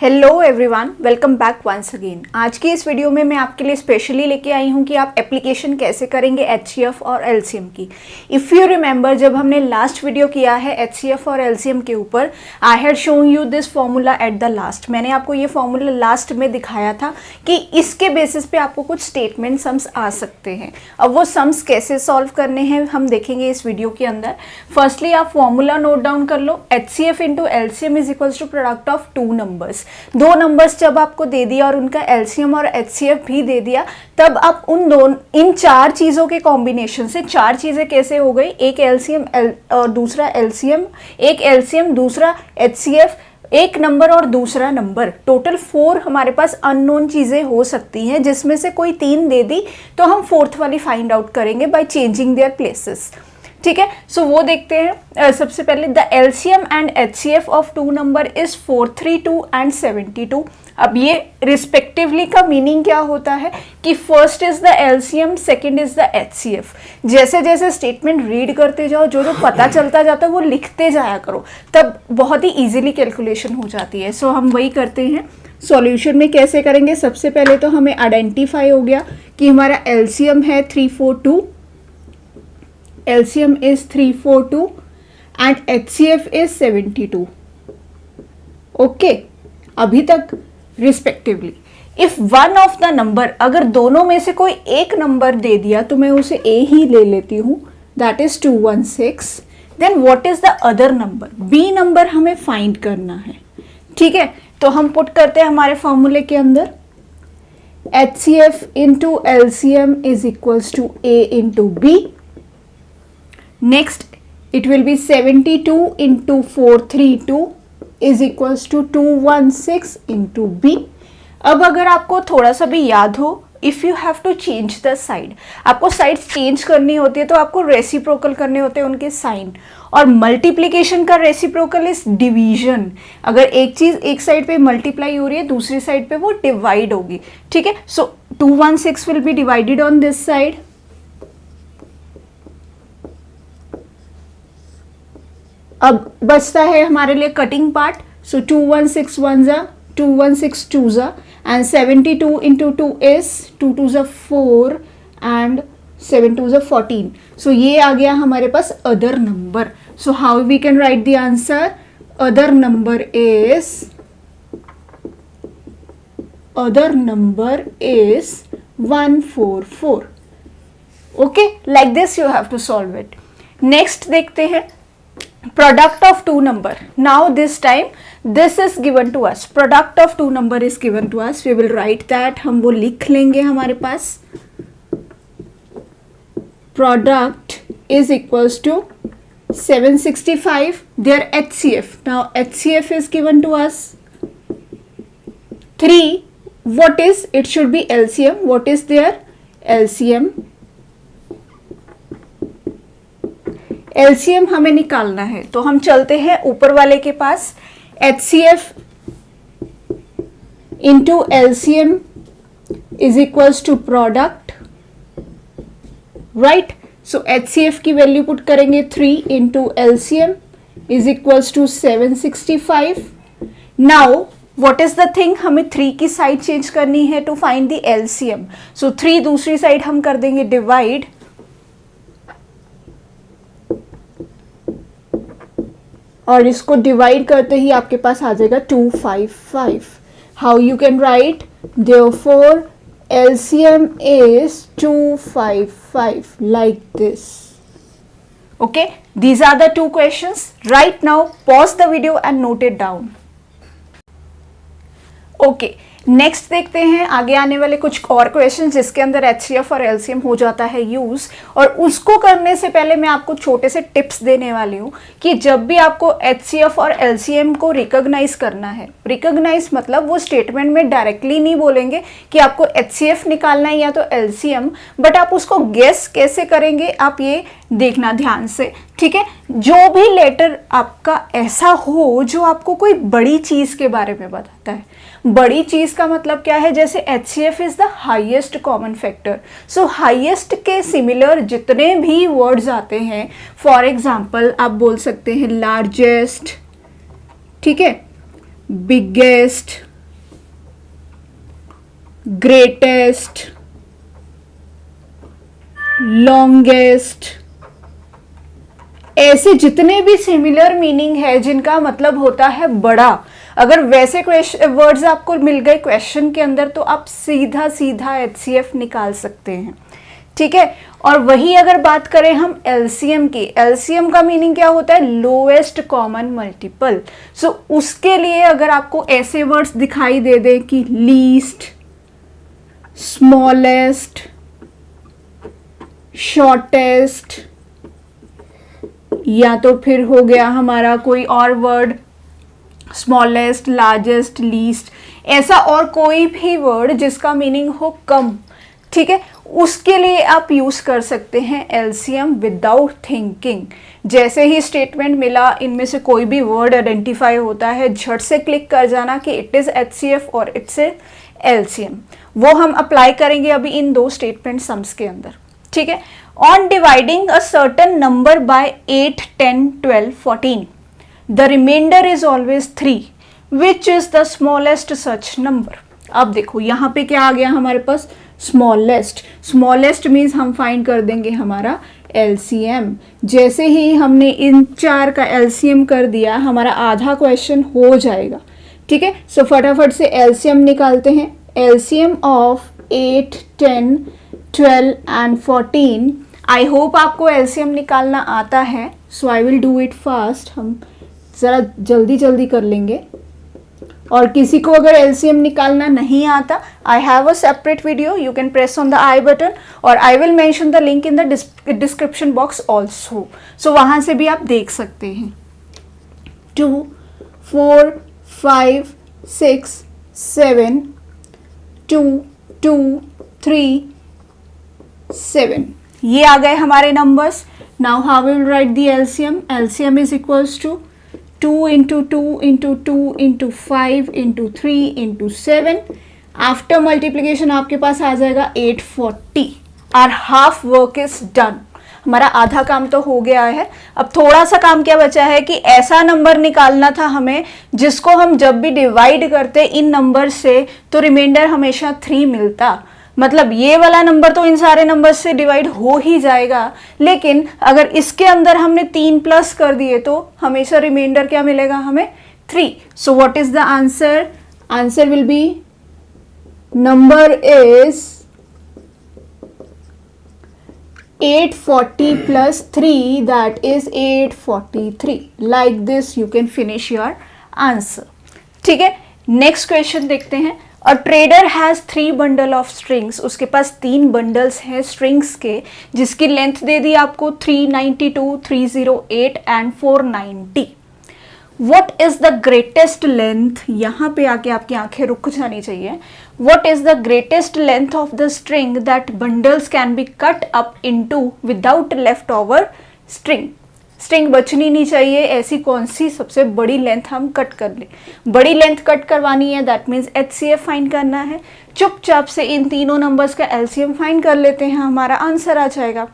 Hello everyone, welcome back once again. आज की इस वीडियो में मैं आपके लिए स्पेशली लेके आई हूँ कि आप एप्लीकेशन कैसे करेंगे एचसीएफ और एलसीएम की। इफ़ यू रिमेंबर, जब हमने लास्ट वीडियो किया है एचसीएफ और एलसीएम के ऊपर, I had shown you this formula at the last. मैंने आपको ये फॉर्मूला लास्ट में दिखाया था कि इसके बेसिस पे आपको कुछ स्टेटमेंट सम्स आ सकते हैं। अब वो सम्स कैसे सॉल्व करने हैं हम देखेंगे इस वीडियो के अंदर। फर्स्टली आप फॉर्मूला नोट डाउन कर लो। HCF into LCM is equals to product of two numbers. दो नंबर्स जब आपको दे दिया और उनका एलसीएम और एचसीएफ भी दे दिया, तब आप इन चार चीजों के कॉम्बिनेशन से, चार चीजें कैसे हो गई, एक एलसीएम और दूसरा एलसीएम, एक एलसीएम दूसरा एचसीएफ, एक नंबर और दूसरा नंबर, टोटल 4 हमारे पास अननोन चीजें हो सकती हैं, जिसमें से कोई 3 दे दी तो हम फोर्थ वाली फाइंड आउट करेंगे बाय चेंजिंग देयर प्लेसेस। ठीक है, सो वो देखते हैं। सबसे पहले the LCM and HCF of two number is 432 and 72। अब ये रिस्पेक्टिवली का मीनिंग क्या होता है कि first is the LCM, second is the HCF. जैसे जैसे स्टेटमेंट रीड करते जाओ, जो जो पता चलता जाता है वो लिखते जाया करो, तब बहुत ही इजीली कैलकुलेशन हो जाती है। सो हम वही करते हैं। सॉल्यूशन में कैसे करेंगे, सबसे पहले तो हमें आइडेंटिफाई हो गया कि हमारा एलसीएम है 342, LCM is 342 and HCF is 72. Okay, अभी तक respectively. If one of the number, अगर दोनों में से कोई एक नंबर दे दिया तो मैं उसे A ही ले लेती हूँ, that is 216। Then what is the other number, B number हमें फाइंड करना है। ठीक है, तो हम पुट करते हैं हमारे फॉर्मूले के अंदर HCF into LCM is equals to A into B। Next, it will be 72 into 432 is equals to 216 into B. अब अगर आपको थोड़ा सा भी याद हो, if you have to change the side, आपको साइड चेंज करनी होती है तो आपको रेसिप्रोकल करने होते हैं उनके साइन। और मल्टीप्लीकेशन का रेसिप्रोकल इज डिवीजन। अगर एक चीज़ एक साइड पे मल्टीप्लाई हो रही है, दूसरी साइड पे वो डिवाइड होगी। ठीक है, सो 216 will be divided on this side. अब बचता है हमारे लिए कटिंग पार्ट। सो 216 1 जा, 216 2 जा, एंड 72 इंटू 2 इज 2 2 जा 4 एंड 7 2 जा 14। सो ये आ गया हमारे पास other number. So how we can write the answer, other number is 144। Okay, like this you have to solve it. Next देखते हैं product of two number. Now this time this is given to us, product of two number is given to us. We will write that, हम वो लिख लेंगे हमारे पास। product is equals to 765 their HCF. Now HCF is given to us 3. What is, it should be LCM. What is their LCM? LCM हमें निकालना है, तो हम चलते हैं ऊपर वाले के पास। HCF इंटू LCM is equals to product, right. So HCF की वैल्यू पुट करेंगे 3 into LCM is equals to 765। Now what is the thing, हमें 3 की साइड चेंज करनी है to find the LCM. So 3 दूसरी साइड हम कर देंगे डिवाइड, और इसको डिवाइड करते ही आपके पास आ जाएगा 255। How you can write, therefore LCM is 255 like this. Okay, these are the two questions. Right now pause the video and note it down. Okay, next देखते हैं आगे आने वाले कुछ और क्वेश्चन जिसके अंदर HCF और LCM हो जाता है यूज। और उसको करने से पहले मैं आपको छोटे से टिप्स देने वाली हूँ कि जब भी आपको HCF और LCM को रिकॉग्नाइज करना है, रिकॉग्नाइज मतलब वो स्टेटमेंट में डायरेक्टली नहीं बोलेंगे कि आपको HCF निकालना है या तो LCM, बट आप उसको गेस कैसे करेंगे आप ये देखना ध्यान से। ठीक है, जो भी लेटर आपका ऐसा हो जो आपको कोई बड़ी चीज के बारे में बताता है। बड़ी चीज का मतलब क्या है, जैसे HCF is the highest common factor. So highest के सिमिलर जितने भी वर्ड्स आते हैं, फॉर एग्जाम्पल आप बोल सकते हैं लार्जेस्ट, ठीक है, बिगेस्ट, ग्रेटेस्ट, लॉन्गेस्ट, ऐसे जितने भी सिमिलर मीनिंग है जिनका मतलब होता है बड़ा, अगर वैसे वर्ड्स आपको मिल गए क्वेश्चन के अंदर तो आप सीधा सीधा HCF निकाल सकते हैं, ठीक है। और वही अगर बात करें हम LCM की, LCM का मीनिंग क्या होता है, लोएस्ट कॉमन मल्टीपल। सो उसके लिए अगर आपको ऐसे वर्ड्स दिखाई दे दे कि लीस्ट, स्मॉलेस्ट, शॉर्टेस्ट, या तो फिर हो गया हमारा कोई और वर्ड स्मॉलेस्ट, लार्जेस्ट, लीस्ट, ऐसा और कोई भी वर्ड जिसका मीनिंग हो कम, ठीक है, उसके लिए आप यूज कर सकते हैं LCM विदाउट थिंकिंग। जैसे ही स्टेटमेंट मिला, इनमें से कोई भी वर्ड आइडेंटिफाई होता है, झट से क्लिक कर जाना कि इट इज HCF और इट्स LCM। वो हम अप्लाई करेंगे अभी इन दो स्टेटमेंट सम्स के अंदर, ठीक है। On dividing a certain number by 8, 10, 12, 14 the remainder is always 3 which is the smallest such number. अब देखो यहाँ पे क्या आ गया हमारे पास, स्मॉलेस्ट। स्मॉलेस्ट मीन्स हम फाइंड कर देंगे हमारा LCM। जैसे ही हमने इन चार का LCM कर दिया, हमारा आधा क्वेश्चन हो जाएगा, ठीक है। सो फटाफट से LCM निकालते हैं। LCM of 8, 10, 12 and 14। I hope आपको LCM निकालना आता है, so I will do it fast. हम ज़रा जल्दी जल्दी कर लेंगे। और किसी को अगर LCM निकालना नहीं आता, I have a separate video, you can press on the I button और I will mention the link in the description box also. So वहाँ से भी आप देख सकते हैं। 2, 4, 5, 6, 7, 2, 2, 3, 7, ये आ गए हमारे numbers. Now how will write the LCM? LCM is equals to 2 into 2 into 2 into 5 into 3 into 7। After multiplication आपके पास आ जाएगा 840। Our half work is done. हमारा आधा काम तो हो गया है। अब थोड़ा सा काम क्या बचा है कि ऐसा नंबर निकालना था हमें जिसको हम जब भी डिवाइड करते इन नंबर से तो रिमाइंडर हमेशा 3 मिलता। मतलब ये वाला नंबर तो इन सारे नंबर से डिवाइड हो ही जाएगा, लेकिन अगर इसके अंदर हमने 3 प्लस कर दिए तो हमेशा रिमाइंडर क्या मिलेगा हमें, 3। So what is the answer? Answer will be number is 840 plus 3, that is 843. Like this you can finish your answer. ठीक है, नेक्स्ट क्वेश्चन देखते हैं। A trader has 3 bundle of strings. उसके पास 3 बंडल्स हैं स्ट्रिंग्स के, जिसकी लेंथ दे दी आपको 392, 308 and 490। What is the greatest length? यहाँ पे आके आपकी आंखें रुक जानी चाहिए। What is the greatest length of the string that bundles can be cut up into without left over string? String बचनी नहीं चाहिए, ऐसी कौन सी सबसे बड़ी लेंथ हम कट कर ले? बड़ी लेंथ कट करवानी है, दैट मीन्स HCF फाइंड करना है। चुपचाप से इन तीनों नंबर्स का LCM फाइंड कर लेते हैं, हमारा आंसर आ जाएगा।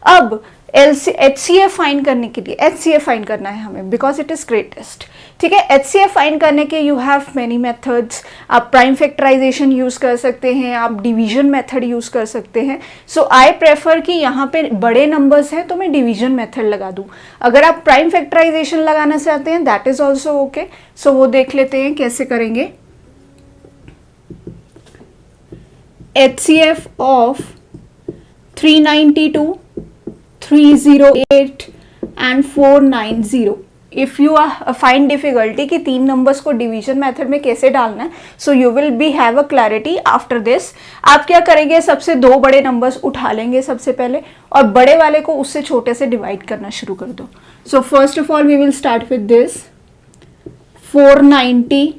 अब HCF फाइंड करने के लिए HCF फाइंड करना है हमें, बिकॉज इट इज ग्रेटेस्ट। ठीक है, HCF फाइंड करने के यू हैव मेनी मेथड्स। आप प्राइम फैक्टराइजेशन यूज कर सकते हैं, आप डिवीजन मेथड यूज कर सकते हैं। सो आई प्रेफर कि यहाँ पे बड़े नंबर्स हैं तो मैं डिवीजन मेथड लगा दूँ। अगर आप प्राइम फैक्टराइजेशन लगाना चाहते हैं दैट इज ऑल्सो ओके। सो वो देख लेते हैं कैसे करेंगे। HCF of 392, 308 and 490। If you find difficulty कि 3 नंबर्स को डिवीजन मेथड में कैसे डालना है, so you will be have a clarity after this. आप क्या करेंगे, सबसे 2 बड़े नंबर्स उठा लेंगे सबसे पहले, और बड़े वाले को उससे छोटे से डिवाइड करना शुरू कर दो। So first of all we will start with this 490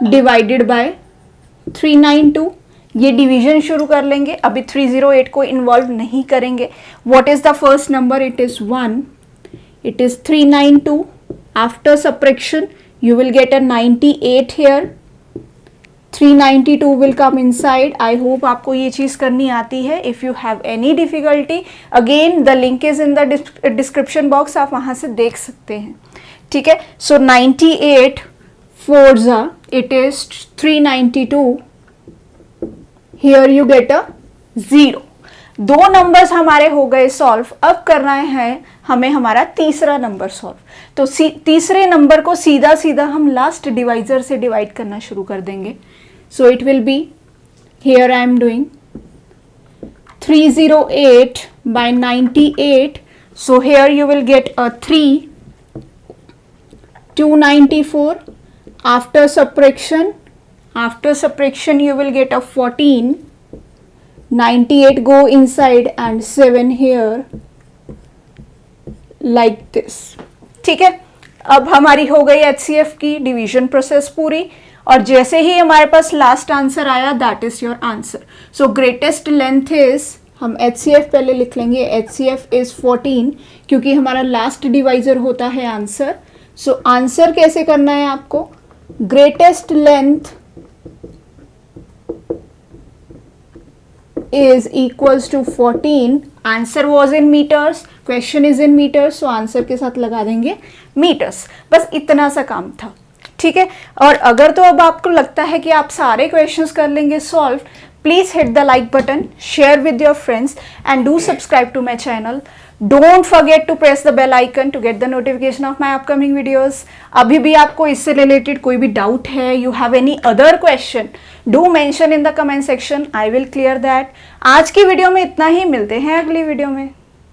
divided by 392। ये डिवीजन शुरू कर लेंगे, अभी 308 को इन्वॉल्व नहीं करेंगे। What is the first number? It is 1, it is 392। After subtraction you will get a 98 here, 392 will come inside। I hope आपको ये चीज करनी आती है। If you have any difficulty, again the link is in the description box, आप वहां से देख सकते हैं। ठीक है, so 98 4 it is 392 here you get a 0। 2 numbers हमारे हो गए सॉल्व। अब करना है हमें हमारा तीसरा नंबर सॉल्व। तो तीसरे नंबर को सीधा सीधा हम लास्ट डिवाइजर से डिवाइड करना शुरू कर देंगे। So it will be, here I am doing 308 by 98. So here you will get a 3, 294. After subtraction you will get a 14, 98 go inside and 7 here like this। ठीक है, अब हमारी हो गई HCF की डिवीजन प्रोसेस पूरी, और जैसे ही हमारे पास लास्ट आंसर आया that is your answer. So greatest length is, हम HCF पहले लिख लेंगे, HCF इज 14 क्योंकि हमारा लास्ट डिवाइजर होता है आंसर। सो आंसर कैसे करना है आपको, greatest length is equals to 14। Answer was in meters, question is in meters, so answer के साथ लगा देंगे मीटर्स। बस इतना सा काम था, ठीक है। और अगर तो अब आपको लगता है कि आप सारे क्वेश्चंस कर लेंगे solve, please hit the like button, share with your friends and do subscribe to my channel. Don't forget to press the bell icon to get the notification of my upcoming videos. अभी भी आपको इससे related कोई भी doubt है, you have any other question, do mention in the comment section, I will clear that. आज की video में इतना ही, मिलते हैं अगली वीडियो में।